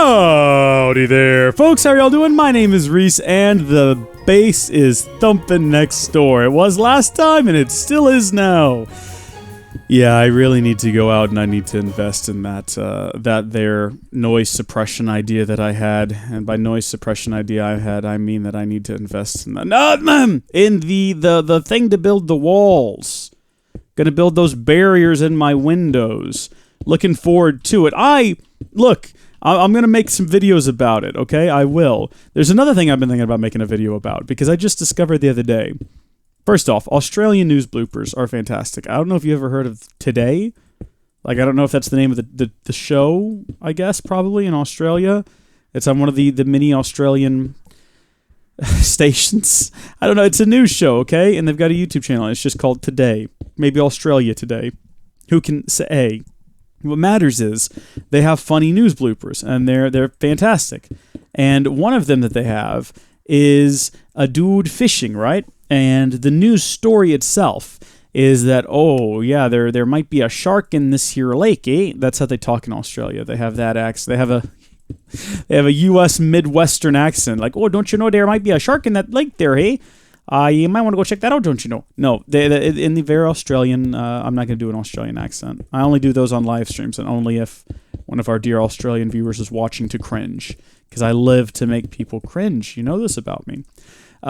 Howdy there, folks. How are y'all doing? My name is Reese, and the bass is thumping next door. It was last time, and it still is now. Yeah, I really need to go out, and I need to invest in that there noise suppression idea that I had. And by noise suppression idea I mean that I need to invest in that. In the thing to build the walls. Gonna build those barriers in my windows. Looking forward to it. I'm going to make some videos about it, okay? I will. There's another thing I've been thinking about making a video about, because I just discovered the other day. First off, Australian news bloopers are fantastic. I don't know if you ever heard of Today. Like, I don't know if that's the name of the show, I guess, probably, in Australia. It's on one of the mini Australian stations. I don't know. It's a news show, okay? And they've got a YouTube channel. It's just called Today. Maybe Australia Today. Who can say? What matters is they have funny news bloopers, and they're fantastic. And one of them that they have is a dude fishing, right? And the news story itself is that, oh yeah, there might be a shark in this here lake, eh? That's how they talk in Australia. They have that accent. They have a U.S. Midwestern accent, like, oh, don't you know there might be a shark in that lake there, eh? You might want to go check that out, don't you know? No, they in the very Australian, I'm not going to do an Australian accent. I only do those on live streams, and only if one of our dear Australian viewers is watching to cringe, because I live to make people cringe. You know this about me.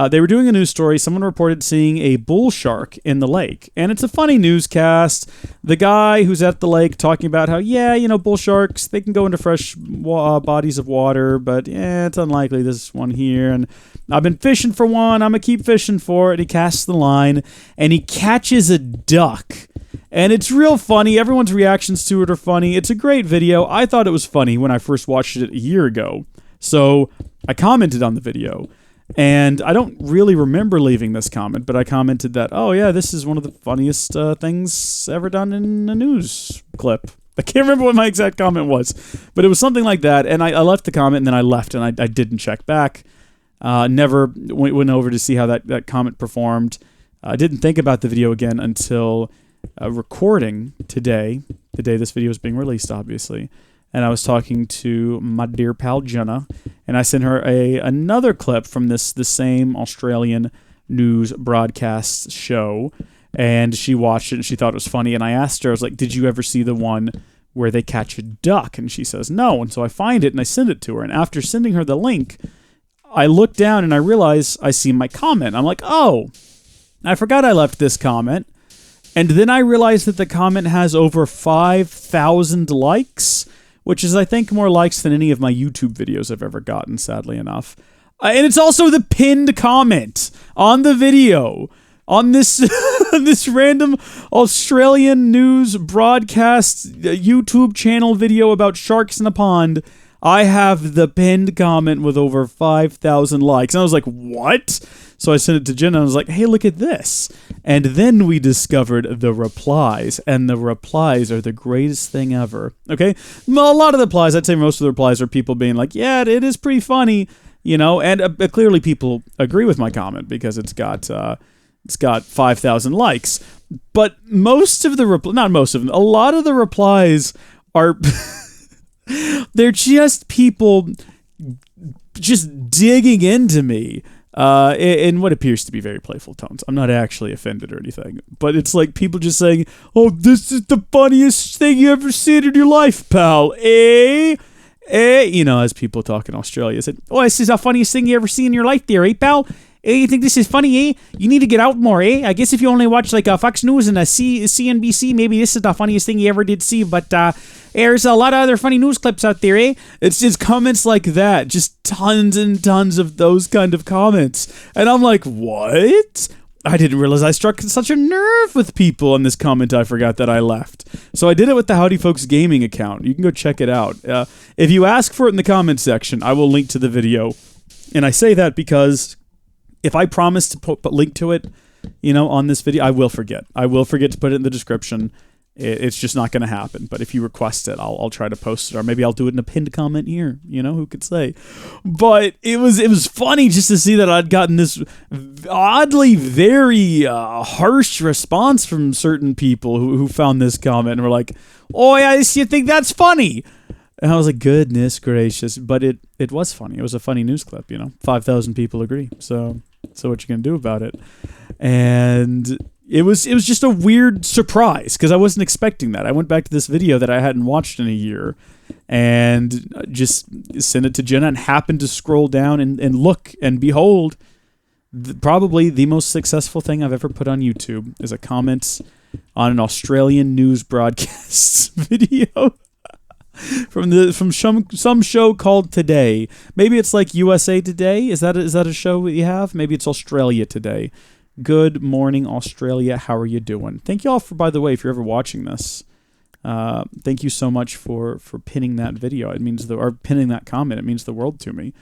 They were doing a news story. Someone reported seeing a bull shark in the lake. And it's a funny newscast. The guy who's at the lake talking about how, yeah, you know, bull sharks, they can go into fresh bodies of water, but yeah, it's unlikely this one here. And I've been fishing for one. I'm going to keep fishing for it. And he casts the line, and he catches a duck. And it's real funny. Everyone's reactions to it are funny. It's a great video. I thought it was funny when I first watched it a year ago. So I commented on the video. And I don't really remember leaving this comment, but I commented that, oh yeah, this is one of the funniest things ever done in a news clip. I can't remember what my exact comment was, but it was something like that. And I left the comment, and then I left, and I didn't check back. Never went over to see how that comment performed. I didn't think about the video again until recording today, the day this video is being released, obviously. And I was talking to my dear pal Jenna, and I sent her another clip from the same Australian news broadcast show, and she watched it, and she thought it was funny, and I asked her, I was like, did you ever see the one where they catch a duck? And she says, no, and so I find it, and I send it to her, and after sending her the link, I look down, and I realize I see my comment. I'm like, oh, I forgot I left this comment, and then I realized that the comment has over 5,000 likes, which is, I think, more likes than any of my YouTube videos I've ever gotten, sadly enough. And it's also the pinned comment on the video, on this this random Australian news broadcast YouTube channel video about sharks in a pond. I have the pinned comment with over 5,000 likes. And I was like, what? So I sent it to Jenna, and I was like, hey, look at this. And then we discovered the replies, and the replies are the greatest thing ever. Okay? Well, a lot of the replies, I'd say most of the replies are people being like, yeah, it is pretty funny, you know, and clearly people agree with my comment because it's got 5,000 likes. But most of the not most of them, a lot of the replies are they're just people just digging into me in what appears to be very playful tones. I'm not actually offended or anything, but it's like people just saying, oh, this is the funniest thing you ever seen in your life, pal, eh? You know, as people talk in Australia said, oh, this is the funniest thing you ever seen in your life there, eh, pal? Hey, you think this is funny, eh? You need to get out more, eh? I guess if you only watch like Fox News and CNBC, maybe this is the funniest thing you ever did see, but there's a lot of other funny news clips out there, eh? It's just comments like that, just tons and tons of those kind of comments. And I'm like, what? I didn't realize I struck such a nerve with people on this comment I forgot that I left. So I did it with the Howdy Folks Gaming account. You can go check it out. If you ask for it in the comment section, I will link to the video. And I say that because if I promise to put link to it, you know, on this video, I will forget. I will forget to put it in the description. It's just not going to happen. But if you request it, I'll try to post it, or maybe I'll do it in a pinned comment here. You know, who could say? But it was funny just to see that I'd gotten this oddly very harsh response from certain people who found this comment and were like, "Oh yeah, you think that's funny?" And I was like, goodness gracious. But it was funny. It was a funny news clip, 5,000 people agree. So what you gonna do about it? And it was just a weird surprise because I wasn't expecting that. I went back to this video that I hadn't watched in a year and just sent it to Jenna and happened to scroll down and look and behold, probably the most successful thing I've ever put on YouTube is a comment on an Australian news broadcast video from some show called Today. Maybe it's like USA Today. Is that a show that you have? Maybe it's Australia Today. Good morning, Australia. How are you doing? Thank you all for, by the way, if you're ever watching this. Thank you so much for pinning that video. It means or pinning that comment. It means the world to me.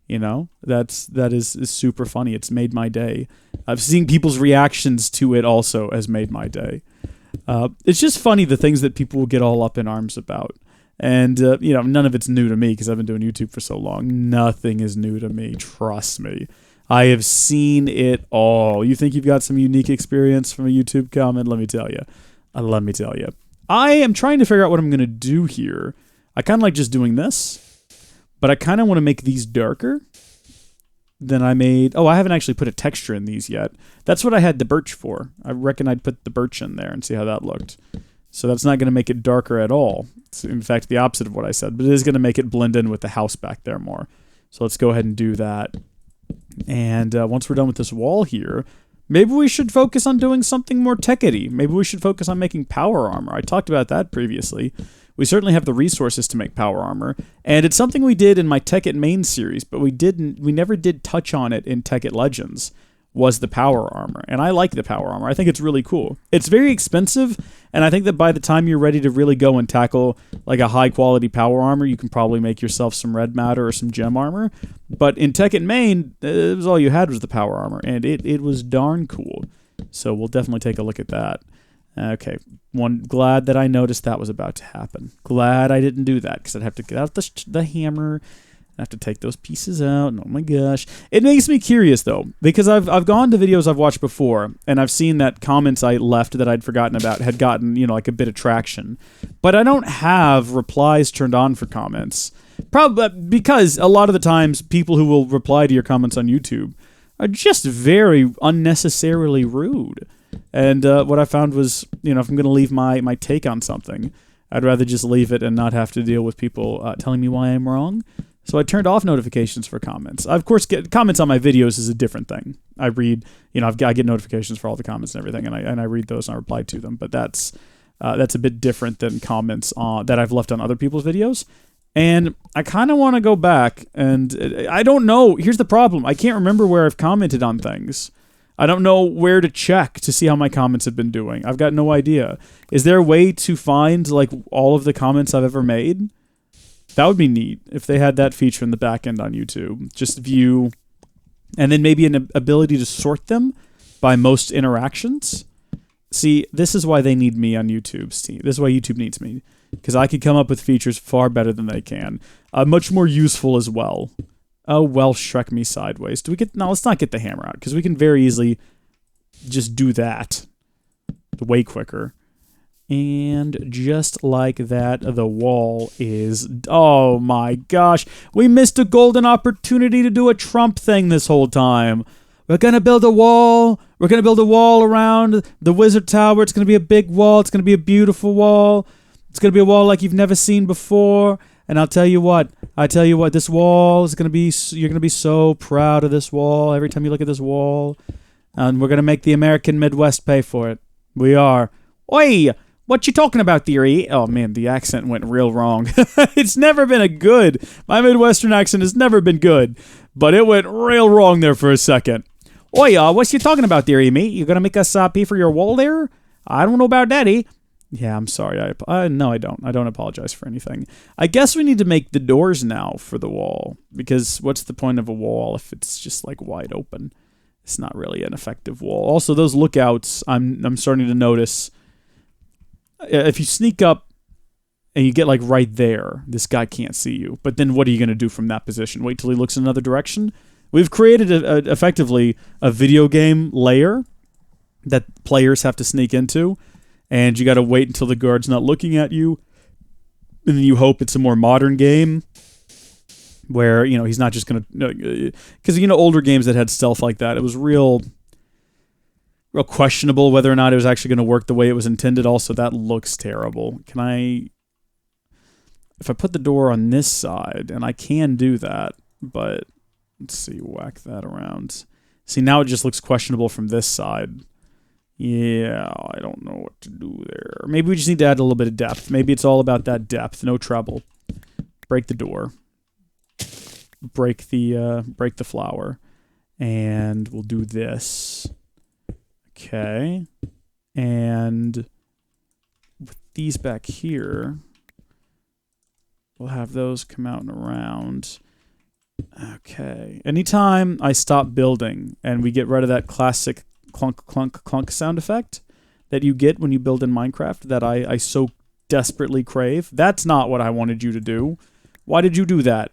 That is super funny. It's made my day. I've seen people's reactions to it also has made my day. It's just funny the things that people will get all up in arms about. And, none of it's new to me because I've been doing YouTube for so long. Nothing is new to me. Trust me. I have seen it all. You think you've got some unique experience from a YouTube comment? Let me tell you. I am trying to figure out what I'm going to do here. I kind of like just doing this, but I kind of want to make these darker than I made. Oh, I haven't actually put a texture in these yet. That's what I had the birch for. I reckon I'd put the birch in there and see how that looked. So that's not going to make it darker at all. It's in fact the opposite of what I said, but it is going to make it blend in with the house back there more. So let's go ahead and do that. And once we're done with this wall here, maybe we should focus on doing something more Tekkit-y. Maybe we should focus on making power armor. I talked about that previously. We certainly have the resources to make power armor, and it's something we did in my Tekkit main series, but we never did touch on it in Tekkit Legends, was the power armor. And I like the power armor. I think it's really cool. It's very expensive, and I think that by the time you're ready to really go and tackle like a high quality power armor, you can probably make yourself some red matter or some gem armor. But in Tekkit main, it was all you had was the power armor, and it was darn cool. So we'll definitely take a look at that. Okay, glad that I noticed that was about to happen. Glad I didn't do that because I'd have to get out the hammer. I have to take those pieces out. And oh my gosh. It makes me curious, though, because I've gone to videos I've watched before, and I've seen that comments I left that I'd forgotten about had gotten, like a bit of traction. But I don't have replies turned on for comments. Probably because a lot of the times people who will reply to your comments on YouTube are just very unnecessarily rude. And what I found was, if I'm going to leave my take on something, I'd rather just leave it and not have to deal with people telling me why I'm wrong. So I turned off notifications for comments. I, of course, get comments on my videos is a different thing. I read, I get notifications for all the comments and everything, and I read those and I reply to them. But that's a bit different than comments that I've left on other people's videos. And I kind of want to go back, and I don't know. Here's the problem. I can't remember where I've commented on things. I don't know where to check to see how my comments have been doing. I've got no idea. Is there a way to find like all of the comments I've ever made? That would be neat if they had that feature in the back end on YouTube. Just view, and then maybe an ability to sort them by most interactions. See, this is why they need me on YouTube's team. This is why YouTube needs me, because I could come up with features far better than they can. Much more useful as well. Oh, well, Shrek me sideways. No, let's not get the hammer out, because we can very easily just do that way quicker. And just like that, the wall is... Oh my gosh. We missed a golden opportunity to do a Trump thing this whole time. We're going to build a wall. We're going to build a wall around the Wizard Tower. It's going to be a big wall. It's going to be a beautiful wall. It's going to be a wall like you've never seen before. And I'll tell you what. This wall is going to be... You're going to be so proud of this wall every time you look at this wall. And we're going to make the American Midwest pay for it. We are. Oi! What you talking about, theory? Oh, man, the accent went real wrong. It's never been my Midwestern accent has never been good, but it went real wrong there for a second. Oi, what you talking about, theory, mate? You gonna make us pay for your wall there? I don't know about daddy. Yeah, I'm sorry. No, I don't. I don't apologize for anything. I guess we need to make the doors now for the wall, because what's the point of a wall if it's just like wide open? It's not really an effective wall. Also, those lookouts, I'm starting to notice... If you sneak up and you get like right there, this guy can't see you. But then what are you going to do from that position? Wait till he looks in another direction? We've created effectively a video game layer that players have to sneak into. And you got to wait until the guard's not looking at you. And then you hope it's a more modern game where, you know, he's not just going to... Because, you know, older games that had stealth like that, it was real questionable whether or not it was actually going to work the way it was intended. Also, that looks terrible. Can I... If I put the door on this side, and I can do that, but let's see, whack that around. See, now it just looks questionable from this side. Yeah, I don't know what to do there. Maybe we just need to add a little bit of depth. Maybe it's all about that depth. No trouble. Break the door. Break the flower. And we'll do this. Okay. And with these back here, we'll have those come out and around. Okay. Anytime I stop building and we get rid of that classic clunk, clunk, clunk sound effect that you get when you build in Minecraft that I so desperately crave, that's not what I wanted you to do. Why did you do that?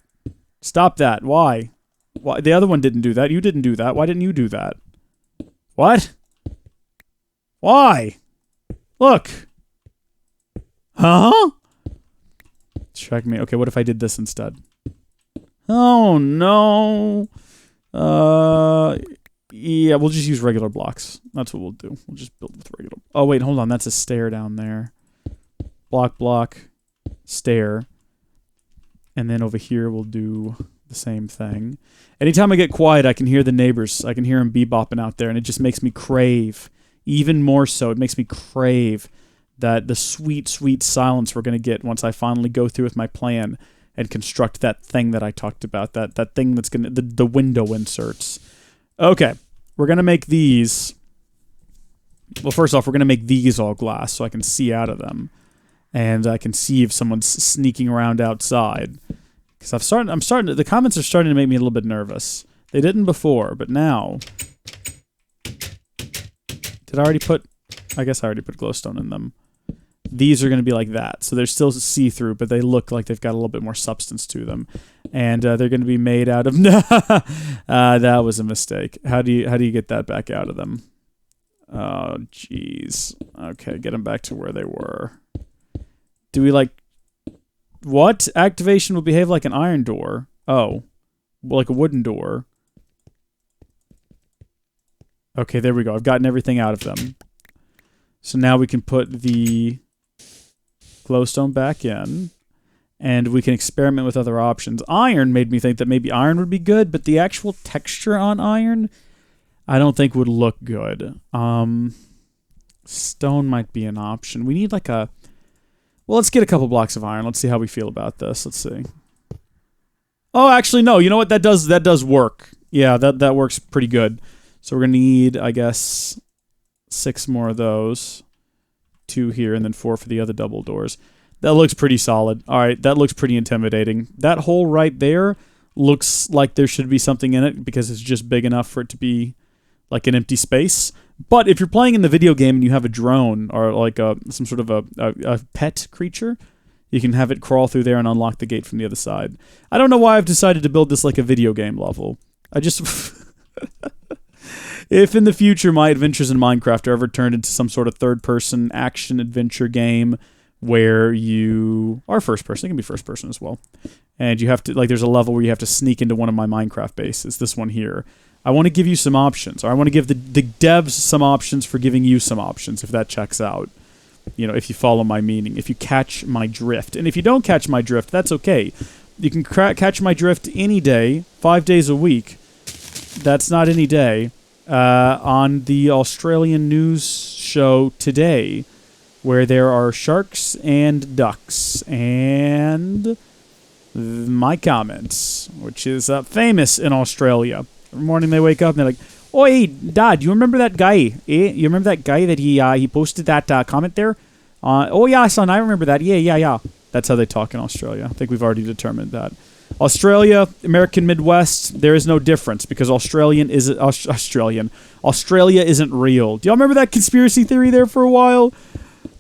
Stop that. Why? Why? The other one didn't do that. You didn't do that. Why didn't you do that? What? Why? Look. Huh? Check me. Okay, what if I did this instead? Oh, no. Yeah, we'll just use regular blocks. That's what we'll do. We'll just build with regular... Oh, wait, hold on. That's a stair down there. Block, block, stair. And then over here, we'll do the same thing. Anytime I get quiet, I can hear the neighbors. I can hear them bebopping out there, and it just makes me crave. Even more so, it makes me crave that the sweet, sweet silence we're going to get once I finally go through with my plan and construct that thing that I talked about, that thing that's going to... The window inserts. Okay, we're going to make these... Well, first off, we're going to make these all glass so I can see out of them. And I can see if someone's sneaking around outside. Because I'm starting to... The comments are starting to make me a little bit nervous. They didn't before, but now... Did I already put... I guess I already put glowstone in them. These are going to be like that. So they're still see-through, but they look like they've got a little bit more substance to them. And they're going to be made out of... that was a mistake. How do you get that back out of them? Oh, jeez. Okay, get them back to where they were. Do we like... What? Activation will behave like an iron door. Oh. Like a wooden door. Okay, there we go. I've gotten everything out of them. So now we can put the glowstone back in, and we can experiment with other options. Iron made me think that maybe iron would be good, but the actual texture on iron, I don't think would look good. Stone might be an option. We need like a... Well, let's get a couple blocks of iron. Let's see how we feel about this. Let's see. Oh, actually, no. You know what? That does work. Yeah, that works pretty good. So we're going to need, I guess, 6 more of those. 2 here, and then 4 for the other double doors. That looks pretty solid. All right, that looks pretty intimidating. That hole right there looks like there should be something in it because it's just big enough for it to be like an empty space. But if you're playing in the video game and you have a drone or like some sort of a pet creature, you can have it crawl through there and unlock the gate from the other side. I don't know why I've decided to build this like a video game level. I just... If in the future my adventures in Minecraft are ever turned into some sort of third-person action-adventure game where you are first-person, it can be first-person as well, and you have to, like, there's a level where you have to sneak into one of my Minecraft bases, this one here, I want to give you some options, or I want to give the devs some options for giving you some options, if that checks out. You know, if you follow my meaning, if you catch my drift. And if you don't catch my drift, that's okay. You can catch my drift any day, 5 days a week. That's not any day. On the Australian news show today, where there are sharks and ducks, and my comments, which is famous in Australia. Every morning they wake up and they're like, "Oi, Dad, you remember that guy? You remember that guy that he posted that comment there? Oh yeah, son, I remember that. Yeah. That's how they talk in Australia. I think we've already determined that. Australia, American Midwest, there is no difference because Australia isn't real. Do y'all remember that conspiracy theory there for a while?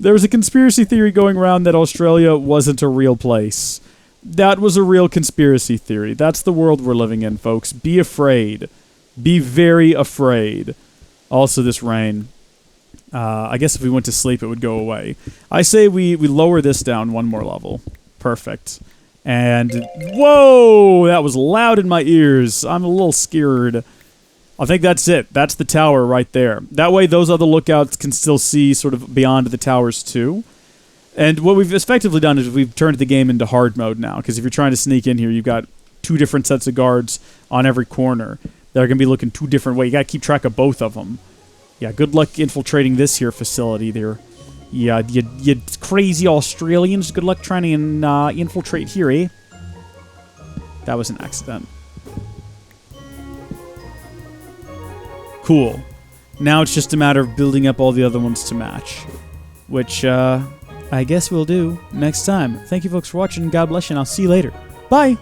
There was a conspiracy theory going around that Australia wasn't a real place. That was a real conspiracy theory. That's the world we're living in, folks. Be afraid. Be very afraid. Also, this rain. I guess if we went to sleep, it would go away. I say we lower this down one more level. Perfect. And, whoa! That was loud in my ears. I'm a little scared. I think that's it. That's the tower right there. That way those other lookouts can still see sort of beyond the towers too. And what we've effectively done is we've turned the game into hard mode now, because if you're trying to sneak in here, you've got 2 different sets of guards on every corner. They're going to be looking 2 different ways. You got to keep track of both of them. Yeah, good luck infiltrating this here facility there. Yeah, you crazy Australians. Good luck trying to infiltrate here, eh? That was an accident. Cool. Now it's just a matter of building up all the other ones to match. Which, I guess we'll do next time. Thank you folks for watching. God bless you, and I'll see you later. Bye!